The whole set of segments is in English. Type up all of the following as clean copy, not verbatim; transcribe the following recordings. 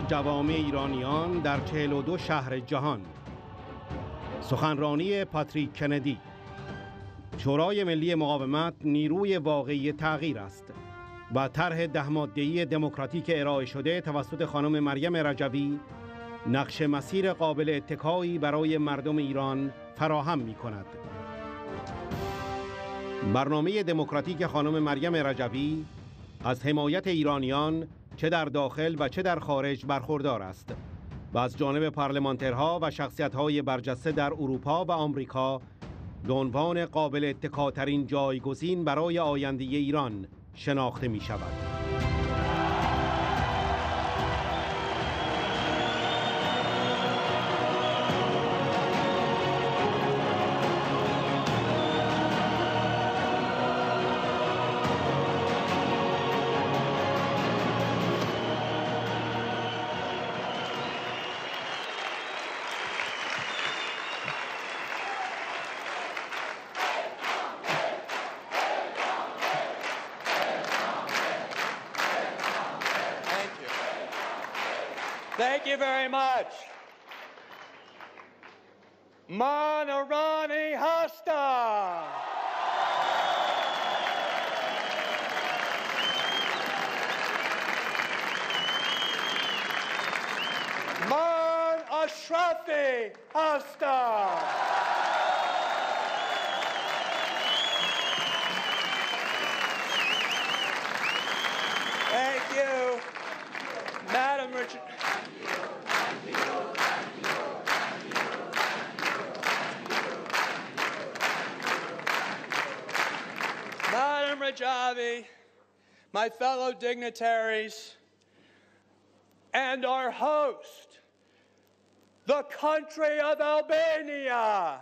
جوامع ایرانیان در 42 شهر جهان. سخنرانی پاتریک کندی. شورای ملی مقاومت نیروی واقعی تغییر است و طرح 10 ماده‌ای دموکراتیک ارائه شده توسط خانم مریم رجوی نقش مسیر قابل اتکایی برای مردم ایران فراهم می‌کند. برنامه دموکراتیک خانم مریم رجوی از حمایت ایرانیان چه در داخل و چه در خارج برخوردار است و از جانب پارلمانترها و شخصیت‌های برجسته در اروپا و آمریکا به عنوان قابل اتکاترین جایگزین برای آینده ایران شناخته می‌شود. Thank you very much. Man Irani Hastam. Man اشرفی Hastam. Thank you, Madam Richard. Madam Rajavi, my fellow dignitaries, and our host, the country of Albania.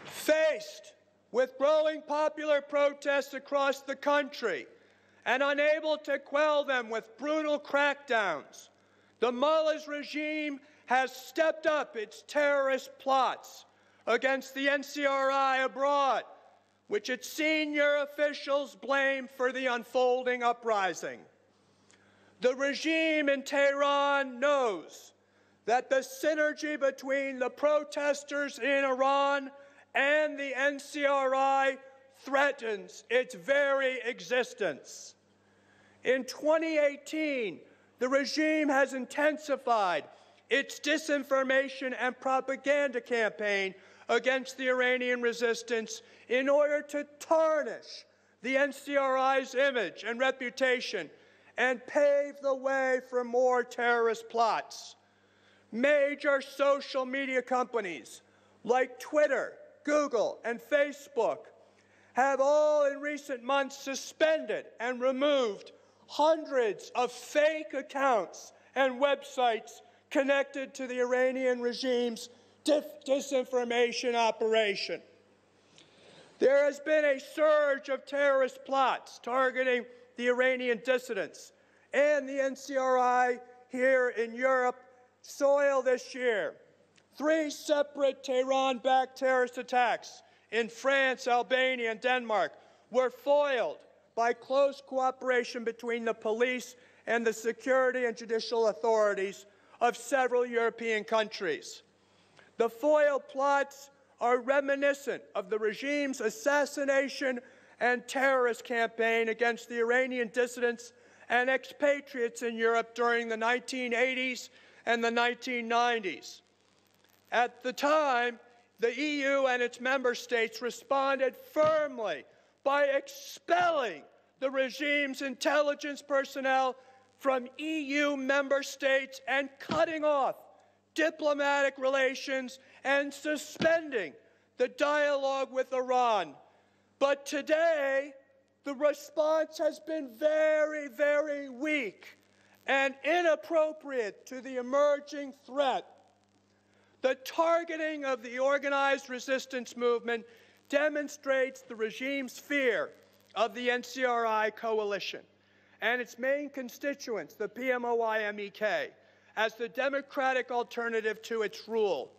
Faced with growing popular protests across the country and unable to quell them with brutal crackdowns, the mullah's regime has stepped up its terrorist plots against the NCRI abroad, which its senior officials blame for the unfolding uprising. The regime in Tehran knows that the synergy between the protesters in Iran and the NCRI threatens its very existence. In 2018, the regime has intensified its disinformation and propaganda campaign against the Iranian resistance in order to tarnish the NCRI's image and reputation and pave the way for more terrorist plots. Major social media companies like Twitter, Google, and Facebook have all in recent months suspended and removed hundreds of fake accounts and websites connected to the Iranian regime's disinformation operation. There has been a surge of terrorist plots targeting the Iranian dissidents and the NCRI here in Europe soil this year. 3 separate Tehran-backed terrorist attacks in France, Albania, and Denmark were foiled by close cooperation between the police and the security and judicial authorities of several European countries. The foiled plots are reminiscent of the regime's assassination and terrorist campaign against the Iranian dissidents and expatriates in Europe during the 1980s and the 1990s. At the time, the EU and its member states responded firmly by expelling the regime's intelligence personnel from EU member states and cutting off diplomatic relations and suspending the dialogue with Iran. But today, the response has been very, very weak and inappropriate to the emerging threat. The targeting of the organized resistance movement demonstrates the regime's fear of the NCRI coalition and its main constituents, the PMOI-MEK, as the democratic alternative to its rule.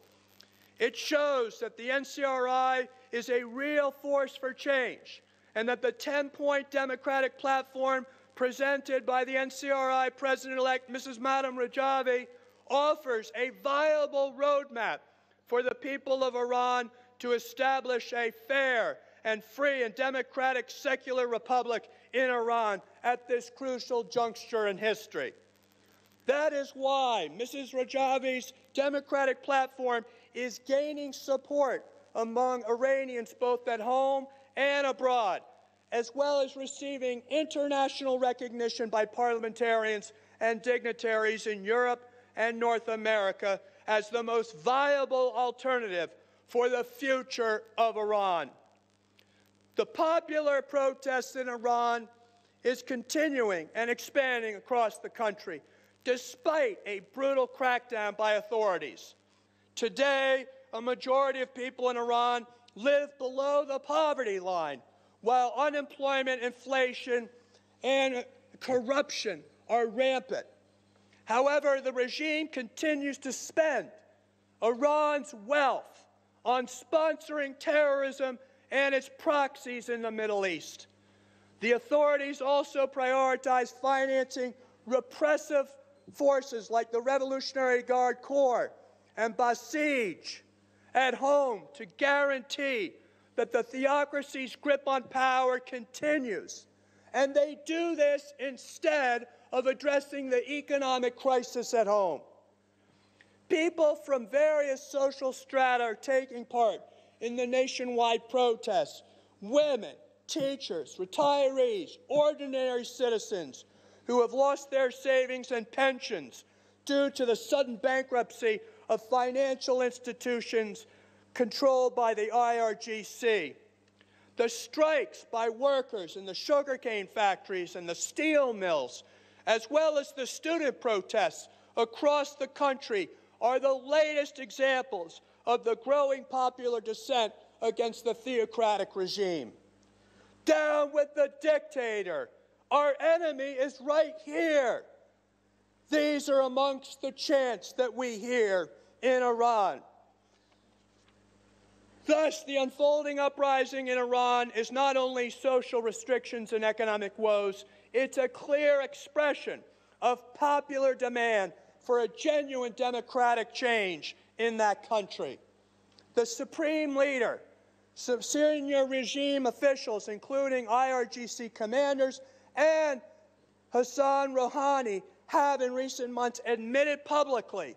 It shows that the NCRI is a real force for change, and that the 10-point democratic platform presented by the NCRI President-elect Mrs. Madam Rajavi offers a viable roadmap for the people of Iran to establish a fair and free and democratic secular republic in Iran at this crucial juncture in history. That is why Mrs. Rajavi's democratic platform is gaining support among Iranians both at home and abroad, as well as receiving international recognition by parliamentarians and dignitaries in Europe and North America as the most viable alternative for the future of Iran. The popular protest in Iran is continuing and expanding across the country, despite a brutal crackdown by authorities. Today, a majority of people in Iran live below the poverty line, while unemployment, inflation, and corruption are rampant. However, the regime continues to spend Iran's wealth on sponsoring terrorism and its proxies in the Middle East. The authorities also prioritize financing repressive forces like the Revolutionary Guard Corps and Basij at home to guarantee that the theocracy's grip on power continues. And they do this instead of addressing the economic crisis at home. People from various social strata are taking part in the nationwide protests. Women, teachers, retirees, ordinary citizens who have lost their savings and pensions due to the sudden bankruptcy of financial institutions controlled by the IRGC. The strikes by workers in the sugarcane factories and the steel mills, as well as the student protests across the country, are the latest examples of the growing popular dissent against the theocratic regime. Down with the dictator! Our enemy is right here. These are amongst the chants that we hear in Iran. Thus, the unfolding uprising in Iran is not only social restrictions and economic woes, it's a clear expression of popular demand for a genuine democratic change in that country. The supreme leader, some senior regime officials, including IRGC commanders and Hassan Rouhani, have in recent months admitted publicly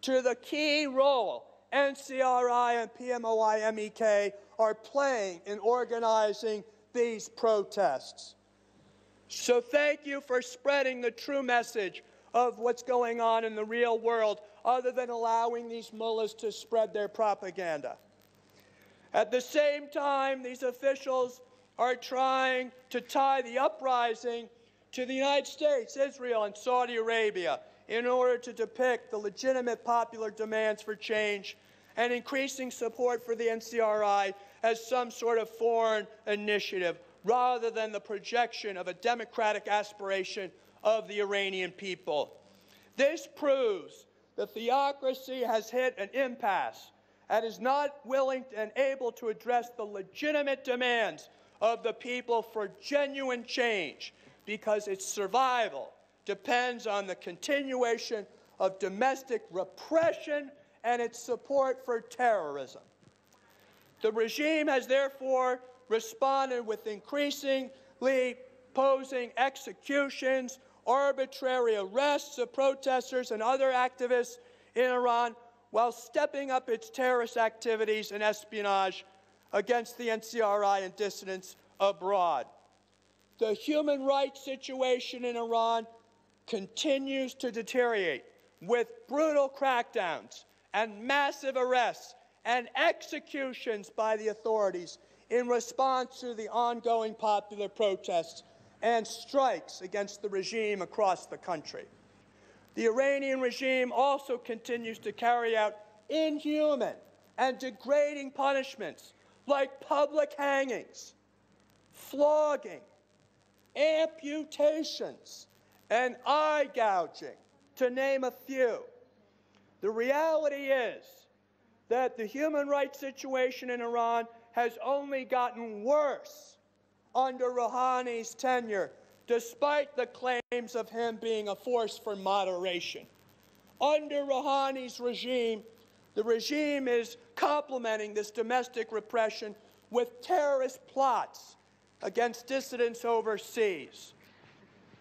to the key role NCRI and PMOI-MEK are playing in organizing these protests. So thank you for spreading the true message of what's going on in the real world, other than allowing these mullahs to spread their propaganda. At the same time, these officials are trying to tie the uprising to the United States, Israel, and Saudi Arabia in order to depict the legitimate popular demands for change and increasing support for the NCRI as some sort of foreign initiative, rather than the projection of a democratic aspiration of the Iranian people. This proves the theocracy has hit an impasse and is not willing and able to address the legitimate demands of the people for genuine change, because its survival depends on the continuation of domestic repression and its support for terrorism. The regime has therefore responded with increasingly posing executions, arbitrary arrests of protesters and other activists in Iran, while stepping up its terrorist activities and espionage against the NCRI and dissidents abroad. The human rights situation in Iran continues to deteriorate, with brutal crackdowns and massive arrests and executions by the authorities in response to the ongoing popular protests and strikes against the regime across the country. The Iranian regime also continues to carry out inhuman and degrading punishments like public hangings, flogging, amputations, and eye gouging, to name a few. The reality is that the human rights situation in Iran has only gotten worse under Rouhani's tenure, despite the claims of him being a force for moderation. Under Rouhani's regime, the regime is complementing this domestic repression with terrorist plots against dissidents overseas.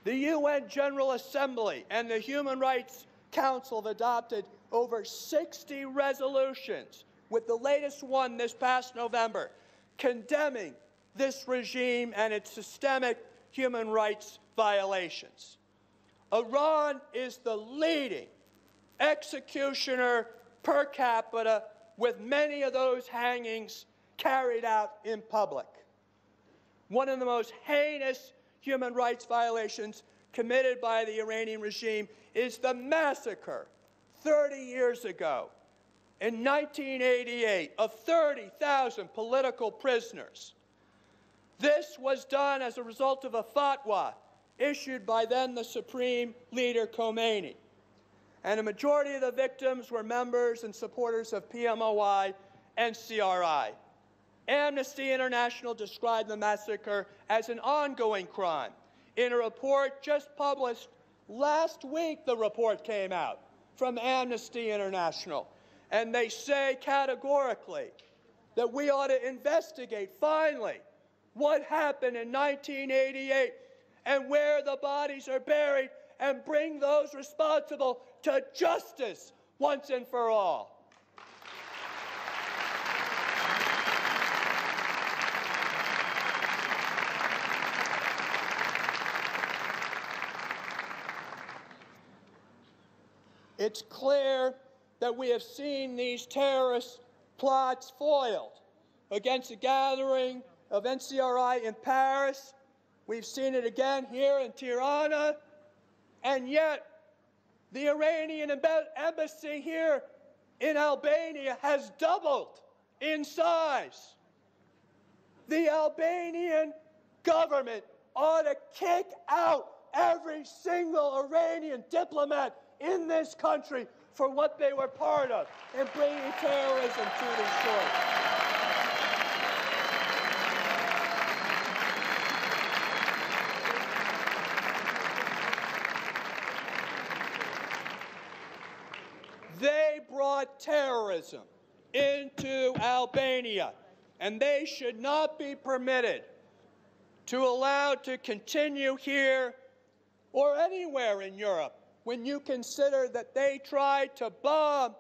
The UN General Assembly and the Human Rights Council have adopted over 60 resolutions, with the latest one this past November, condemning this regime and its systemic human rights violations. Iran is the leading executioner per capita, with many of those hangings carried out in public. One of the most heinous human rights violations committed by the Iranian regime is the massacre 30 years ago, in 1988, of 30,000 political prisoners. This was done as a result of a fatwa issued by then the Supreme Leader Khomeini. And a majority of the victims were members and supporters of PMOI and CRI. Amnesty International described the massacre as an ongoing crime. In a report just published last week, the report came out from Amnesty International. And they say categorically that we ought to investigate, finally, what happened in 1988 and where the bodies are buried, and bring those responsible to justice once and for all. It's clear that we have seen these terrorist plots foiled against a gathering of NCRI in Paris. We've seen it again here in Tirana, and yet the Iranian embassy here in Albania has doubled in size. The Albanian government ought to kick out every single Iranian diplomat in this country for what they were part of in bringing terrorism to these shores. They brought terrorism into Albania, and they should not be permitted to allow to continue here or anywhere in Europe, when you consider that they tried to bomb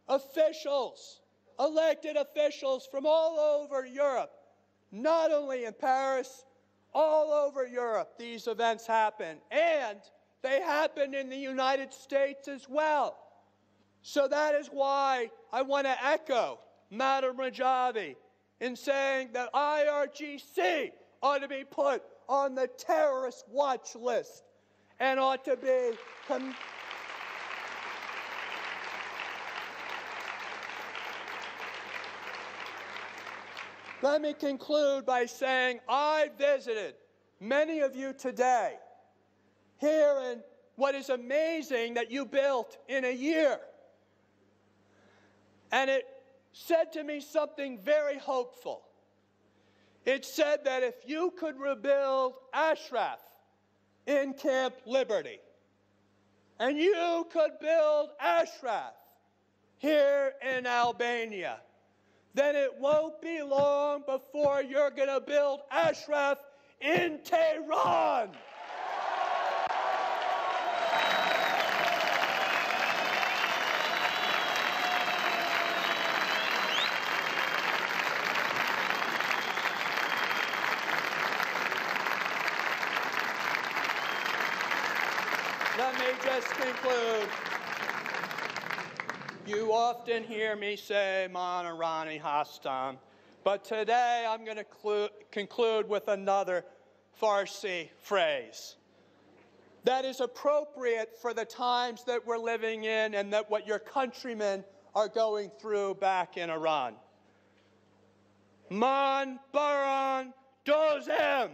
officials, elected officials from all over Europe. Not only in Paris, all over Europe these events happen, and they happen in the United States as well. So that is why I want to echo Madam Rajavi in saying that IRGC ought to be put on the terrorist watch list and ought to be Let me conclude by saying I visited many of you today here in what is amazing that you built in a year. And it said to me something very hopeful. It said that if you could rebuild Ashraf in Camp Liberty, and you could build Ashraf here in Albania, then it won't be long before you're going to build Ashraf in Tehran. Let me just conclude. You often hear me say, "Man Irani Hastm," but today I'm going to conclude with another Farsi phrase that is appropriate for the times that we're living in and that what your countrymen are going through back in Iran. Man براندازم.